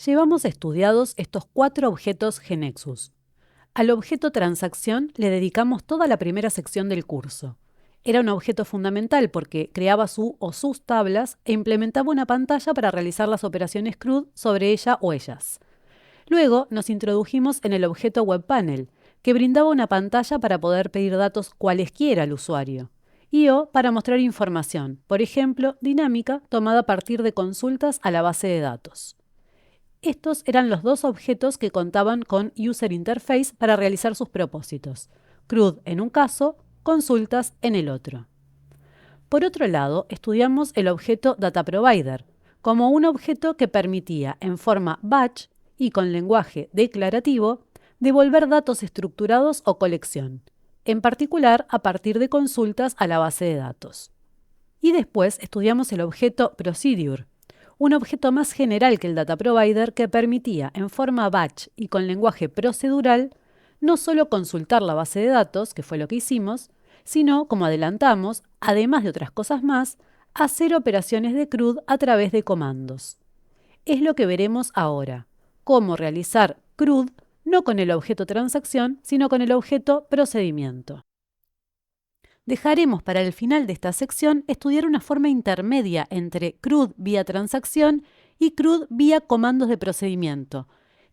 Llevamos estudiados estos 4 objetos GeneXus. Al objeto transacción le dedicamos toda la primera sección del curso. Era un objeto fundamental porque creaba su o sus tablas e implementaba una pantalla para realizar las operaciones CRUD sobre ella o ellas. Luego nos introdujimos en el objeto WebPanel, que brindaba una pantalla para poder pedir datos cualesquiera al usuario, y o para mostrar información, por ejemplo, dinámica tomada a partir de consultas a la base de datos. Estos eran los 2 objetos que contaban con User Interface para realizar sus propósitos. CRUD en un caso, consultas en el otro. Por otro lado, estudiamos el objeto DataProvider, como un objeto que permitía, en forma batch y con lenguaje declarativo, devolver datos estructurados o colección, en particular a partir de consultas a la base de datos. Y después estudiamos el objeto Procedure, un objeto más general que el DataProvider que permitía, en forma batch y con lenguaje procedural, no solo consultar la base de datos, que fue lo que hicimos, sino, como adelantamos, además de otras cosas más, hacer operaciones de CRUD a través de comandos. Es lo que veremos ahora, cómo realizar CRUD no con el objeto transacción, sino con el objeto procedimiento. Dejaremos para el final de esta sección estudiar una forma intermedia entre CRUD vía transacción y CRUD vía comandos de procedimiento,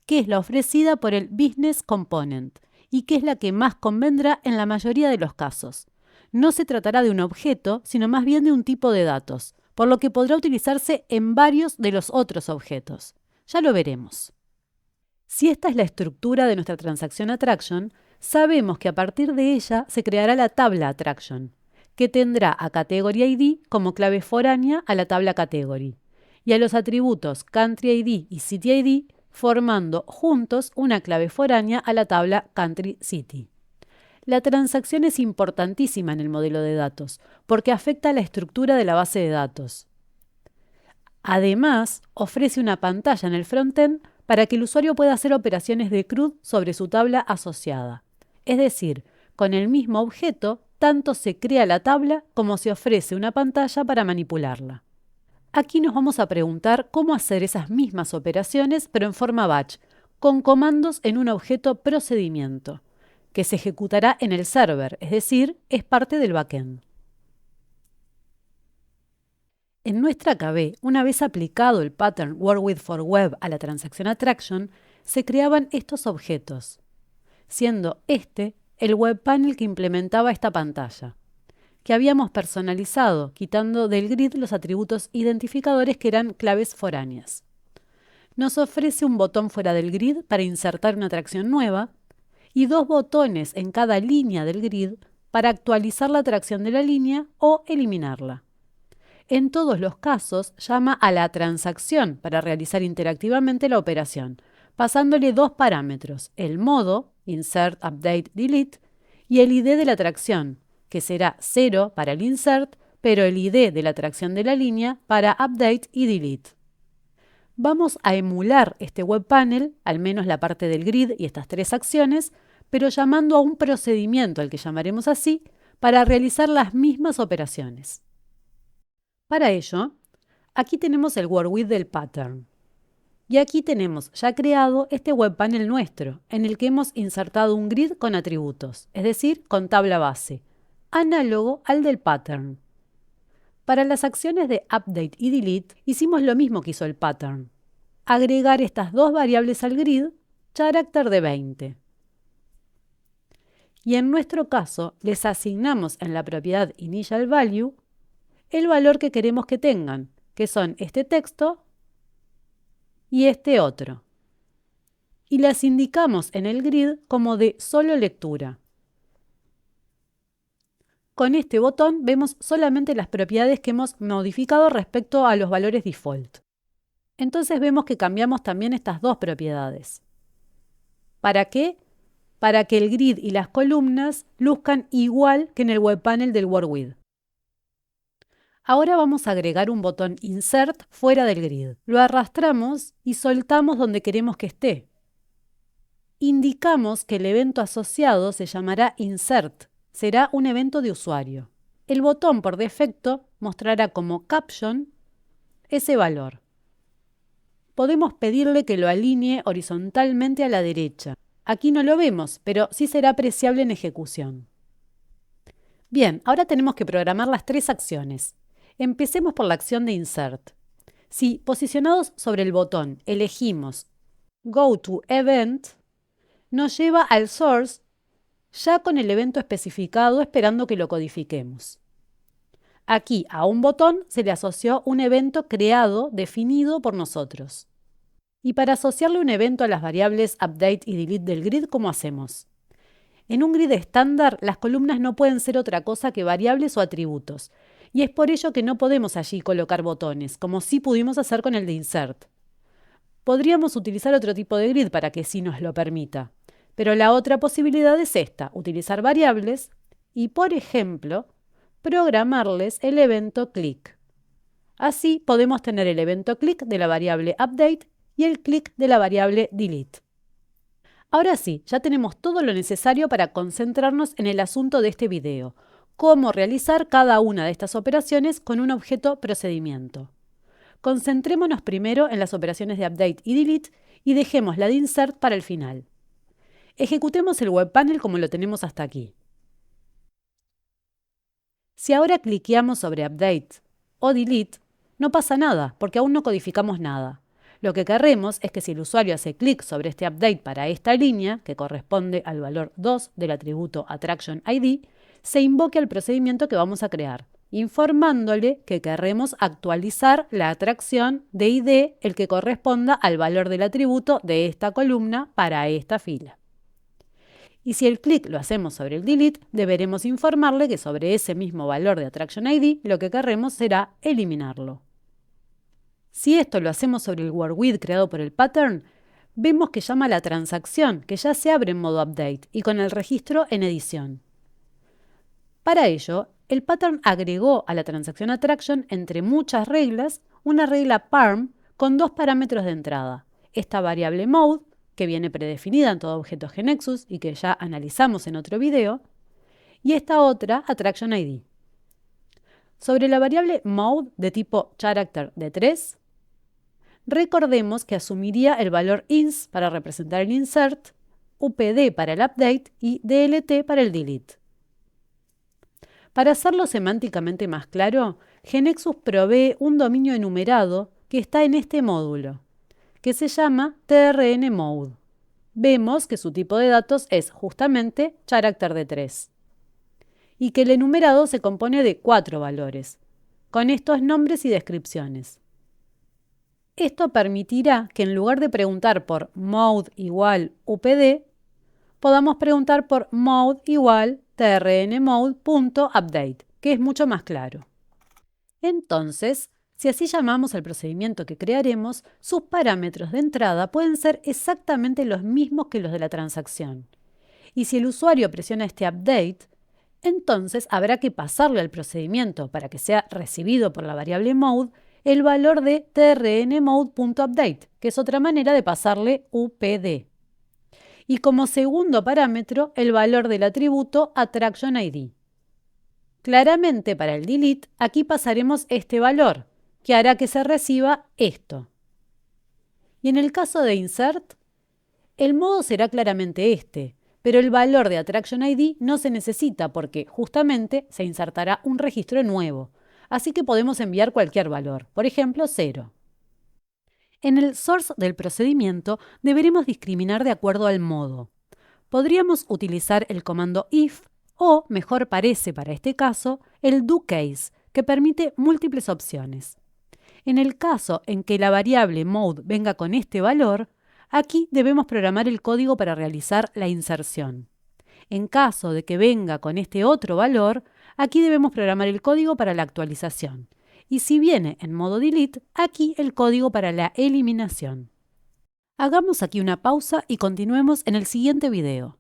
que es la ofrecida por el Business Component y que es la que más convendrá en la mayoría de los casos. No se tratará de un objeto, sino más bien de un tipo de datos, por lo que podrá utilizarse en varios de los otros objetos. Ya lo veremos. Si esta es la estructura de nuestra transacción attraction, sabemos que a partir de ella se creará la tabla attraction, que tendrá a Category ID como clave foránea a la tabla category, y a los atributos Country ID y City ID formando juntos una clave foránea a la tabla Country City. La transacción es importantísima en el modelo de datos, porque afecta a la estructura de la base de datos. Además, ofrece una pantalla en el frontend para que el usuario pueda hacer operaciones de CRUD sobre su tabla asociada. Es decir, con el mismo objeto, tanto se crea la tabla como se ofrece una pantalla para manipularla. Aquí nos vamos a preguntar cómo hacer esas mismas operaciones, pero en forma batch, con comandos en un objeto procedimiento, que se ejecutará en el server, es decir, es parte del backend. En nuestra KB, una vez aplicado el pattern WorkWith for Web a la transacción attraction, se creaban estos objetos, siendo este el WebPanel que implementaba esta pantalla, que habíamos personalizado, quitando del grid los atributos identificadores que eran claves foráneas. Nos ofrece un botón fuera del grid para insertar una atracción nueva y 2 botones en cada línea del grid para actualizar la atracción de la línea o eliminarla. En todos los casos, llama a la transacción para realizar interactivamente la operación, pasándole 2 parámetros, el modo, insert, update, delete, y el ID de la atracción, que será 0 para el insert, pero el ID de la atracción de la línea para update y delete. Vamos a emular este WebPanel, al menos la parte del grid y estas 3 acciones, pero llamando a un procedimiento, al que llamaremos así, para realizar las mismas operaciones. Para ello, aquí tenemos el WorkWith del pattern. Y aquí tenemos ya creado este WebPanel nuestro, en el que hemos insertado un grid con atributos, es decir, con tabla base, análogo al del pattern. Para las acciones de update y delete, hicimos lo mismo que hizo el pattern. Agregar estas 2 variables al grid, carácter de 20. Y en nuestro caso, les asignamos en la propiedad initial value el valor que queremos que tengan, que son este texto y este otro. Y las indicamos en el grid como de solo lectura. Con este botón vemos solamente las propiedades que hemos modificado respecto a los valores default. Entonces vemos que cambiamos también estas 2 propiedades. ¿Para qué? Para que el grid y las columnas luzcan igual que en el WebPanel del WorkWith. Ahora vamos a agregar un botón Insert fuera del grid. Lo arrastramos y soltamos donde queremos que esté. Indicamos que el evento asociado se llamará Insert. Será un evento de usuario. El botón por defecto mostrará como caption ese valor. podemos pedirle que lo alinee horizontalmente a la derecha. Aquí no lo vemos, pero sí será apreciable en ejecución. Bien, ahora tenemos que programar las tres acciones. Empecemos por la acción de Insert. Si posicionados sobre el botón elegimos Go to Event, nos lleva al source ya con el evento especificado esperando que lo codifiquemos. Aquí a un botón se le asoció un evento creado, definido por nosotros. Y para asociarle un evento a las variables update y delete del grid, ¿cómo hacemos? En un grid estándar, las columnas no pueden ser otra cosa que variables o atributos, y es por ello que no podemos allí colocar botones, como sí pudimos hacer con el de Insert. Podríamos utilizar otro tipo de grid para que sí nos lo permita, pero la otra posibilidad es esta, utilizar variables y, por ejemplo, programarles el evento click. Así podemos tener el evento click de la variable update y el click de la variable delete. Ahora sí, ya tenemos todo lo necesario para concentrarnos en el asunto de este video, cómo realizar cada una de estas operaciones con un objeto procedimiento. Concentrémonos primero en las operaciones de update y delete y dejemos la de insert para el final. Ejecutemos el webpanel como lo tenemos hasta aquí. Si ahora cliqueamos sobre update o delete, no pasa nada porque aún no codificamos nada. Lo que queremos es que si el usuario hace clic sobre este update para esta línea, que corresponde al valor 2 del atributo AttractionID, se invoque al procedimiento que vamos a crear, informándole que queremos actualizar la atracción de ID, el que corresponda al valor del atributo de esta columna para esta fila. Y si el clic lo hacemos sobre el delete, deberemos informarle que sobre ese mismo valor de AttractionID lo que queremos será eliminarlo. Si esto lo hacemos sobre el wordWith creado por el pattern, vemos que llama a la transacción, que ya se abre en modo update y con el registro en edición. Para ello, el pattern agregó a la transacción attraction, entre muchas reglas, una regla parm con dos parámetros de entrada. Esta variable mode, que viene predefinida en todo objeto GNexus y que ya analizamos en otro video, y esta otra, AttractionID. Sobre la variable mode de tipo character de 3, recordemos que asumiría el valor ins para representar el insert, upd para el update y dlt para el delete. Para hacerlo semánticamente más claro, GNexus provee un dominio enumerado que está en este módulo, que se llama trnMode. Vemos que su tipo de datos es justamente character de 3 y que el enumerado se compone de 4 valores, con estos nombres y descripciones. Esto permitirá que en lugar de preguntar por mode igual upd, podamos preguntar por mode igual trnMode.update, que es mucho más claro. Entonces, si así llamamos al procedimiento que crearemos, sus parámetros de entrada pueden ser exactamente los mismos que los de la transacción. Y si el usuario presiona este update, entonces habrá que pasarle al procedimiento para que sea recibido por la variable mode el valor de trnMode.update, que es otra manera de pasarle upd. Y como segundo parámetro, el valor del atributo AttractionID. Claramente para el delete, aquí pasaremos este valor, que hará que se reciba esto. Y en el caso de insert, el modo será claramente este, pero el valor de AttractionID no se necesita porque justamente se insertará un registro nuevo, así que podemos enviar cualquier valor, por ejemplo 0. En el source del procedimiento deberemos discriminar de acuerdo al modo. Podríamos utilizar el comando if o, mejor parece para este caso, el doCase, que permite múltiples opciones. En el caso en que la variable mode venga con este valor, aquí debemos programar el código para realizar la inserción. En caso de que venga con este otro valor, aquí debemos programar el código para la actualización. Y si viene en modo delete, aquí el código para la eliminación. Hagamos aquí una pausa y continuemos en el siguiente video.